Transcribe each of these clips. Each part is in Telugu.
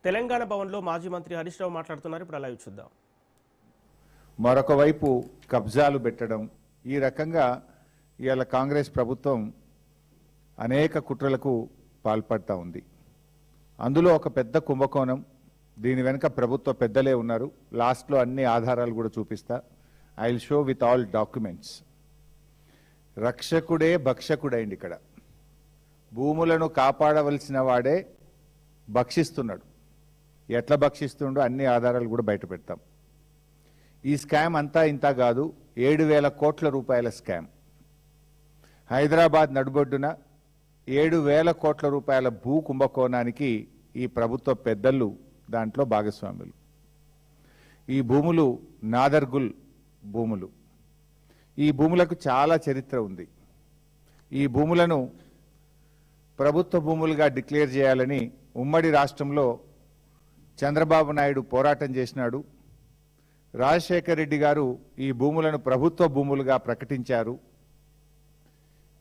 తెలంగాణ భవన్లో మాజీ మంత్రి హరీష్ రావు మాట్లాడుతున్నారు. ఇప్పుడు లైవ్ చూద్దాం. మరొక వైపు కబ్జాలు పెట్టడం, ఈ రకంగా ఇవాళ కాంగ్రెస్ ప్రభుత్వం అనేక కుట్రలకు పాల్పడతా ఉంది. అందులో ఒక పెద్ద కుంభకోణం. దీని వెనుక ప్రభుత్వ పెద్దలే ఉన్నారు. లాస్ట్లో అన్ని ఆధారాలు కూడా చూపిస్తా. I will show with all documents. రక్షకుడే భక్షకుడైంది. ఇక్కడ భూములను కాపాడవలసిన వాడే భక్షిస్తున్నాడు. ఎట్లా భక్షిస్తుండో అన్ని ఆధారాలు కూడా బయట పెడతాం. ఈ స్కామ్ అంతా ఇంత కాదు. 7,000 కోట్ల రూపాయల స్కామ్. హైదరాబాద్ నడుబొడ్డున 7,000 కోట్ల రూపాయల భూ కుంభకోణానికి ఈ ప్రభుత్వ పెద్దలు దాంట్లో భాగస్వాములు. ఈ భూములు నాదర్గుల్ భూములు. ఈ భూములకు చాలా చరిత్ర ఉంది. ఈ భూములను ప్రభుత్వ భూములుగా డిక్లేర్ చేయాలని ఉమ్మడి రాష్ట్రంలో చంద్రబాబు నాయుడు పోరాటం చేసినాడు. రాజశేఖర్ రెడ్డి గారు ఈ భూములను ప్రభుత్వ భూములుగా ప్రకటించారు.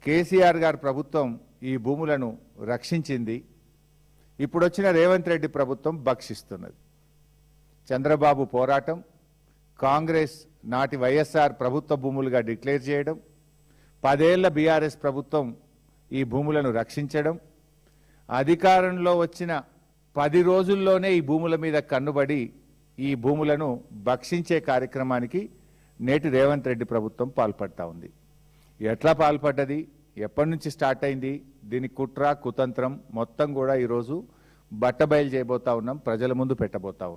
కేసీఆర్ గారి ప్రభుత్వం ఈ భూములను రక్షించింది. ఇప్పుడు వచ్చిన రేవంత్ రెడ్డి ప్రభుత్వం భక్షిస్తున్నది. చంద్రబాబు పోరాటం, కాంగ్రెస్ నాటి వైఎస్ఆర్ ప్రభుత్వ భూములుగా డిక్లేర్ చేయడం, 10 ఏళ్ల బీఆర్ఎస్ ప్రభుత్వం ఈ భూములను రక్షించడం, అధికారంలో వచ్చిన 10 రోజుల్లోనే ఈ భూముల మీద కన్నుబడి ఈ భూములను భక్షించే కార్యక్రమానికి నేటి రేవంత్ రెడ్డి ప్రభుత్వం పాల్పడతా ఉంది. ఎట్లా పాల్పడ్డది, ఎప్పటి నుంచి స్టార్ట్ అయింది, దీని కుట్ర కుతంత్రం మొత్తం కూడా ఈరోజు బట్టబయలు చేయబోతా ఉన్నాం, ప్రజల ముందు పెట్టబోతా ఉన్నాం.